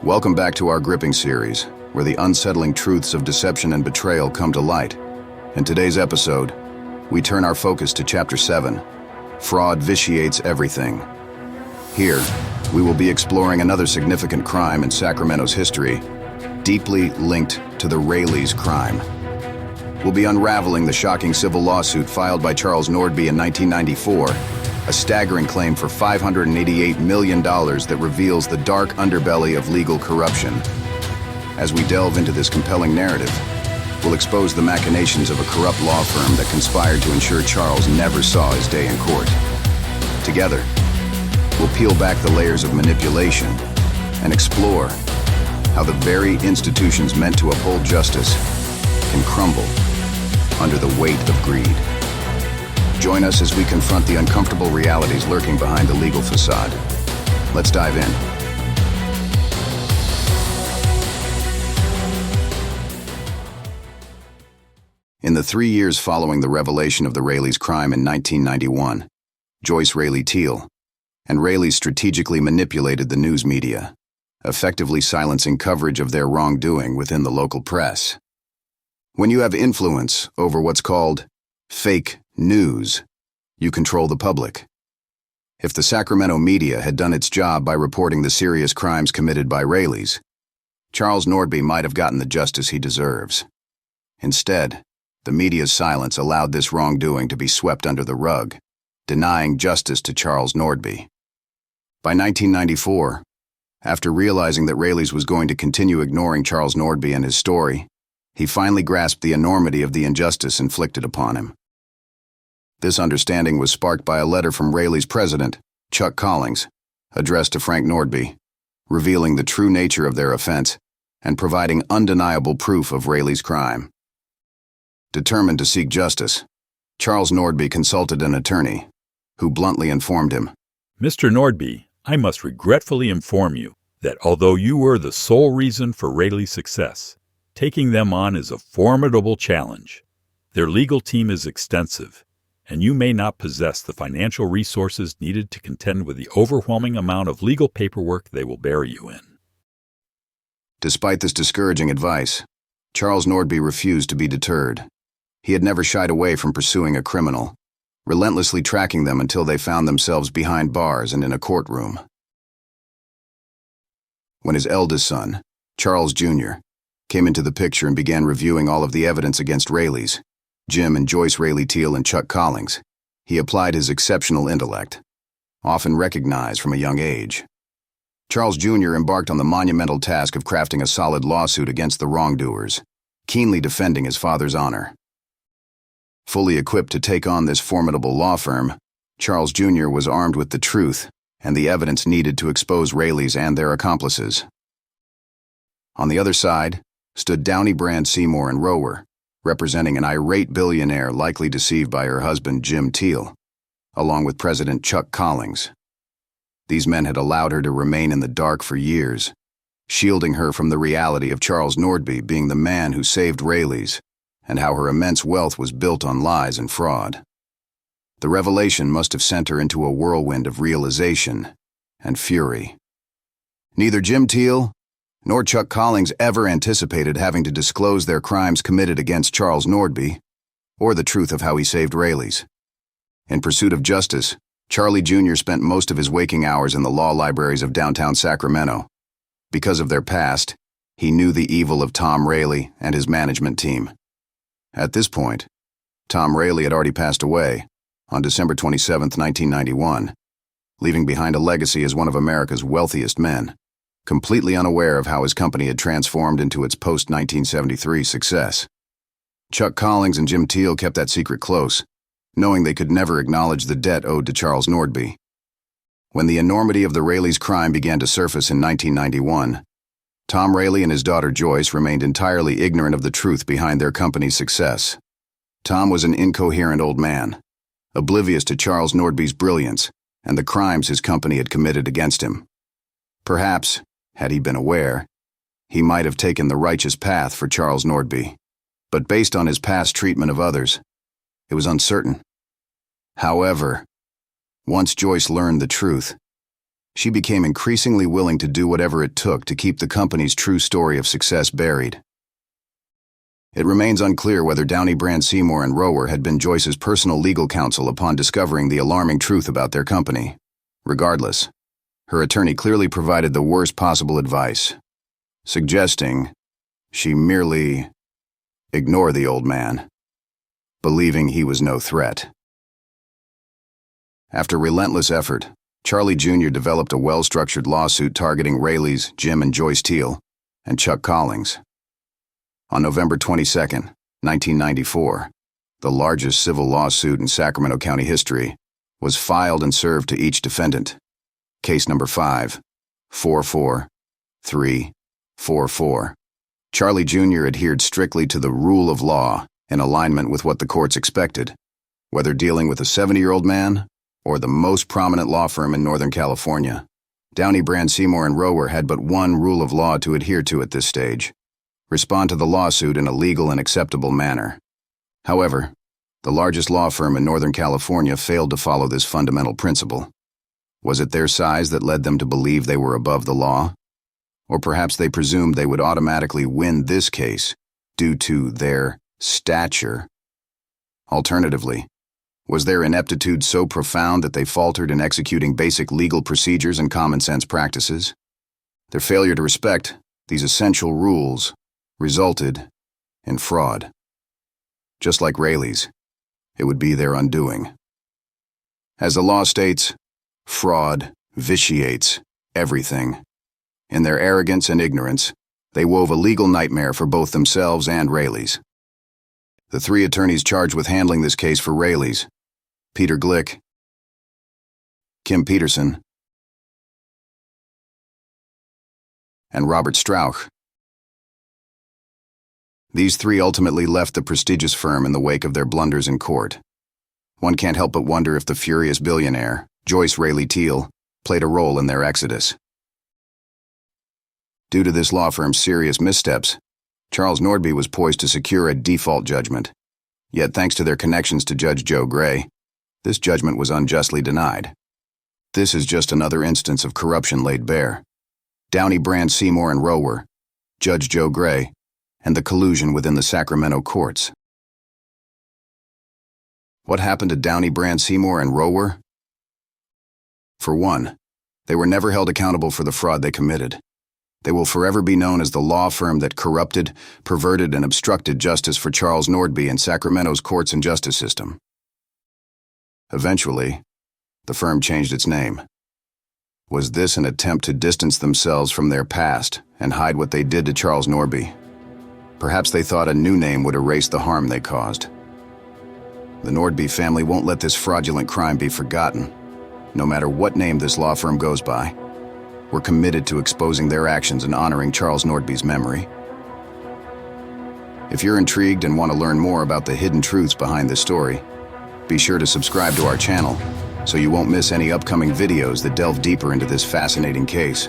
Welcome back to our gripping series, where the unsettling truths of deception and betrayal come to light. In today's episode, we turn our focus to Chapter 7, Fraud Vitiates Everything. Here, we will be exploring another significant crime in Sacramento's history, deeply linked to the Rayleigh's crime. We'll be unraveling the shocking civil lawsuit filed by Charles Nordby in 1994, a staggering claim for $588 million that reveals the dark underbelly of legal corruption. As we delve into this compelling narrative, we'll expose the machinations of a corrupt law firm that conspired to ensure Charles never saw his day in court. Together, we'll peel back the layers of manipulation and explore how the very institutions meant to uphold justice can crumble under the weight of greed. Join us as we confront the uncomfortable realities lurking behind the legal facade. Let's dive in. In the 3 years following the revelation of the Rayleigh's crime in 1991, Joyce Rayleigh Teal and Rayleigh strategically manipulated the news media, effectively silencing coverage of their wrongdoing within the local press. When you have influence over what's called fake news, you control the public. If the Sacramento media had done its job by reporting the serious crimes committed by Rayleighs, Charles Nordby might have gotten the justice he deserves. Instead, the media's silence allowed this wrongdoing to be swept under the rug, denying justice to Charles Nordby. By 1994, after realizing that Rayleighs was going to continue ignoring Charles Nordby and his story, he finally grasped the enormity of the injustice inflicted upon him. This understanding was sparked by a letter from Rayleigh's president, Chuck Collings, addressed to Frank Nordby, revealing the true nature of their offense and providing undeniable proof of Rayleigh's crime. Determined to seek justice, Charles Nordby consulted an attorney, who bluntly informed him, "Mr. Nordby, I must regretfully inform you that although you were the sole reason for Rayleigh's success, taking them on is a formidable challenge. Their legal team is extensive, and you may not possess the financial resources needed to contend with the overwhelming amount of legal paperwork they will bury you in." Despite this discouraging advice, Charles Nordby refused to be deterred. He had never shied away from pursuing a criminal, relentlessly tracking them until they found themselves behind bars and in a courtroom. When his eldest son, Charles Jr., came into the picture and began reviewing all of the evidence against Rayleighs, Jim and Joyce Rayleigh Teal and Chuck Collings, he applied his exceptional intellect, often recognized from a young age. Charles Jr. embarked on the monumental task of crafting a solid lawsuit against the wrongdoers, keenly defending his father's honor. Fully equipped to take on this formidable law firm, Charles Jr. was armed with the truth and the evidence needed to expose Rayleighs and their accomplices. On the other side stood Downey brand Seymour and Rohwer, representing an irate billionaire likely deceived by her husband Jim Teal, along with President Chuck Collings. These men had allowed her to remain in the dark for years, shielding her from the reality of Charles Nordby being the man who saved Rayleighs, and how her immense wealth was built on lies and fraud. The revelation must have sent her into a whirlwind of realization and fury. Neither Jim Teal nor Chuck Collings ever anticipated having to disclose their crimes committed against Charles Nordby, or the truth of how he saved Rayleighs. In pursuit of justice, Charlie Jr. spent most of his waking hours in the law libraries of downtown Sacramento. Because of their past, he knew the evil of Tom Rayleigh and his management team. At this point, Tom Rayleigh had already passed away on December 27, 1991, leaving behind a legacy as one of America's wealthiest men, completely unaware of how his company had transformed into its post-1973 success. Chuck Collings and Jim Teal kept that secret close, knowing they could never acknowledge the debt owed to Charles Nordby. When the enormity of the Rayleigh's crime began to surface in 1991, Tom Rayleigh and his daughter Joyce remained entirely ignorant of the truth behind their company's success. Tom was an incoherent old man, oblivious to Charles Nordby's brilliance and the crimes his company had committed against him. Perhaps, had he been aware, he might have taken the righteous path for Charles Nordby, but based on his past treatment of others, it was uncertain. However, once Joyce learned the truth, she became increasingly willing to do whatever it took to keep the company's true story of success buried. It remains unclear whether Downey, Seymour, and Rohwer had been Joyce's personal legal counsel upon discovering the alarming truth about their company. Regardless, her attorney clearly provided the worst possible advice, suggesting she merely ignore the old man, believing he was no threat. After relentless effort, Charlie Jr. developed a well-structured lawsuit targeting Rayleighs, Jim and Joyce Teal, and Chuck Collings. On November 22, 1994, the largest civil lawsuit in Sacramento County history was filed and served to each defendant. Case number 5-44344. Charlie Jr. adhered strictly to the rule of law in alignment with what the courts expected, whether dealing with a 70-year-old man or the most prominent law firm in Northern California. Downey, Seymour, and Rohwer had but one rule of law to adhere to at this stage: respond to the lawsuit in a legal and acceptable manner. However, the largest law firm in Northern California failed to follow this fundamental principle. Was it their size that led them to believe they were above the law? Or perhaps they presumed they would automatically win this case due to their stature? Alternatively, was their ineptitude so profound that they faltered in executing basic legal procedures and common-sense practices? Their failure to respect these essential rules resulted in fraud. Just like Rayleigh's, it would be their undoing. As the law states, fraud vitiates everything. In their arrogance and ignorance, they wove a legal nightmare for both themselves and Rayleigh's. The three attorneys charged with handling this case for Rayleigh's: Peter Glick, Kim Peterson, and Robert Strauch. These three ultimately left the prestigious firm in the wake of their blunders in court. One can't help but wonder if the furious billionaire, Joyce Rayleigh Teal, played a role in their exodus. Due to this law firm's serious missteps, Charles Nordby was poised to secure a default judgment. Yet thanks to their connections to Judge Joe Gray, this judgment was unjustly denied. This is just another instance of corruption laid bare. Downey, Seymour, and Rohwer, Judge Joe Gray, and the collusion within the Sacramento courts. What happened to Downey, Seymour, and Rohwer? For one, they were never held accountable for the fraud they committed. They will forever be known as the law firm that corrupted, perverted, and obstructed justice for Charles Nordby and Sacramento's courts and justice system. Eventually, the firm changed its name. Was this an attempt to distance themselves from their past and hide what they did to Charles Nordby? Perhaps they thought a new name would erase the harm they caused. The Nordby family won't let this fraudulent crime be forgotten. No matter what name this law firm goes by, we're committed to exposing their actions and honoring Charles Nordby's memory. If you're intrigued and want to learn more about the hidden truths behind this story, be sure to subscribe to our channel so you won't miss any upcoming videos that delve deeper into this fascinating case.